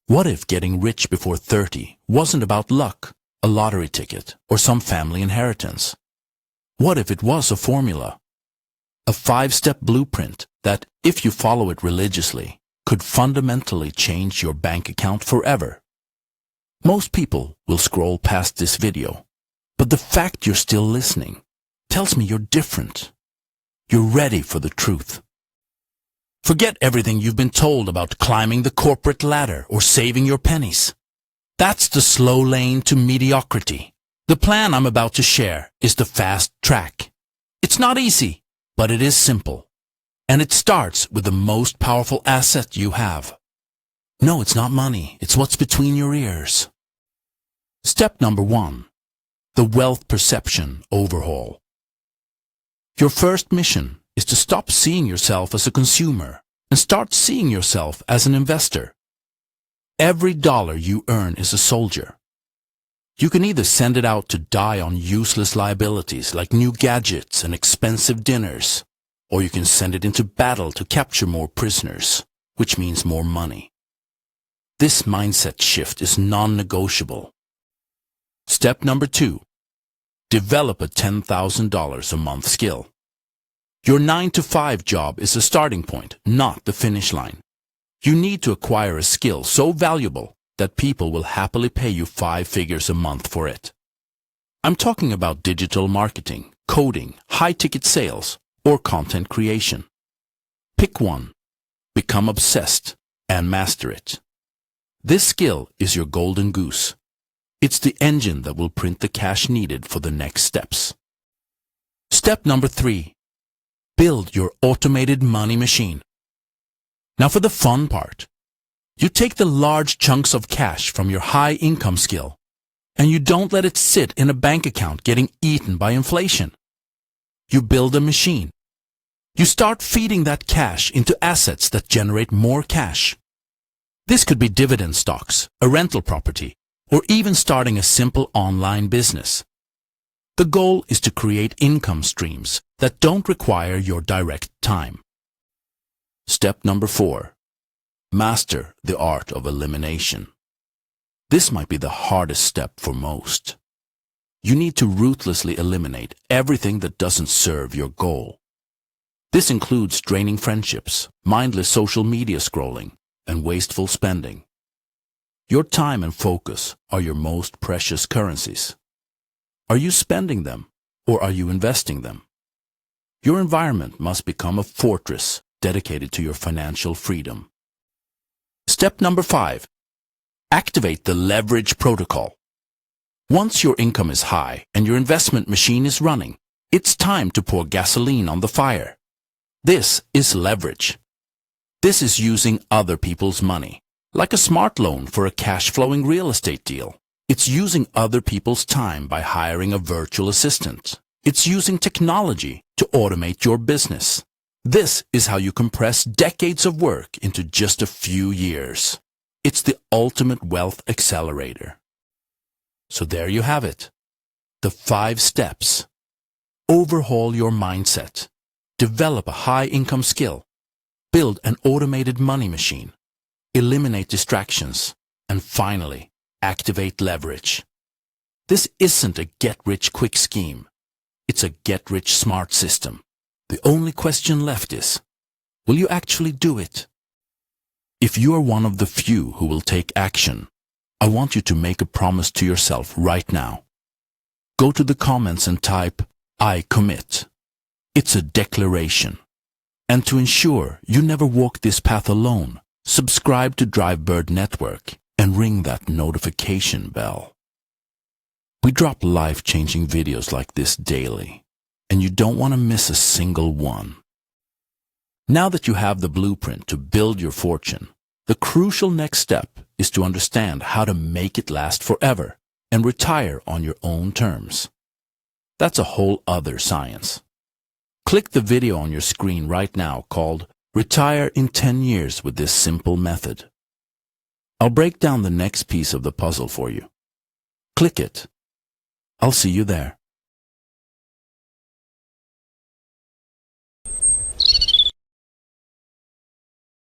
What if getting rich before 30 wasn't about luck, a lottery ticket, or some family inheritance? What if it was a formula? A 5-step blueprint that, if you follow it religiously, could fundamentally change your bank account forever. Most people will scroll past this video, but the fact you're still listening tells me you're different. You're ready for the truth. Forget everything you've been told about climbing the corporate ladder or saving your pennies. That's the slow lane to mediocrity. The plan I'm about to share is the fast track. It's not easy, but it is simple. And it starts with the most powerful asset you have. No, it's not money. It's what's between your ears. Step number 1. The wealth perception overhaul. Your first mission is to stop seeing yourself as a consumer and start seeing yourself as an investor. Every dollar you earn is a soldier. You can either send it out to die on useless liabilities like new gadgets and expensive dinners, or you can send it into battle to capture more prisoners, which means more money. This mindset shift is non-negotiable. Step number 2. Develop a $10,000 a month skill. Your 9-to-5 job is a starting point, not the finish line. You need to acquire a skill so valuable that people will happily pay you 5 figures a month for it. I'm talking about digital marketing, coding, high-ticket sales, or content creation. Pick one, become obsessed, and master it. This skill is your golden goose. It's the engine that will print the cash needed for the next steps. Step number 3. Build your automated money machine. Now for the fun part. You take the large chunks of cash from your high-income skill, and you don't let it sit in a bank account getting eaten by inflation. You build a machine. You start feeding that cash into assets that generate more cash. This could be dividend stocks, a rental property, or even starting a simple online business. The goal is to create income streams that don't require your direct time. Step number 4. Master the art of elimination. This might be the hardest step for most. You need to ruthlessly eliminate everything that doesn't serve your goal. This includes draining friendships, mindless social media scrolling, and wasteful spending. Your time and focus are your most precious currencies. Are you spending them, or are you investing them? Your environment must become a fortress dedicated to your financial freedom. Step number 5. Activate the leverage protocol. Once your income is high and your investment machine is running, it's time to pour gasoline on the fire. This is leverage. This is using other people's money, like a smart loan for a cash-flowing real estate deal. It's using other people's time by hiring a virtual assistant. It's using technology to automate your business. This is how you compress decades of work into just a few years. It's the ultimate wealth accelerator. So there you have it. The 5 steps. Overhaul your mindset. Develop a high-income skill. Build an automated money machine. Eliminate distractions. And finally, activate leverage. This isn't a get-rich-quick scheme. It's a get-rich-smart system. The only question left is, will you actually do it? If you are one of the few who will take action, I want you to make a promise to yourself right now. Go to the comments and type, I commit. It's a declaration. And to ensure you never walk this path alone, subscribe to Drivebird Network and ring that notification bell. We drop life-changing videos like this daily, and you don't want to miss a single one. Now that you have the blueprint to build your fortune, the crucial next step is to understand how to make it last forever and retire on your own terms. That's a whole other science. Click the video on your screen right now called Retire in 10 Years with this simple method. I'll break down the next piece of the puzzle for you. Click it. I'll see you there.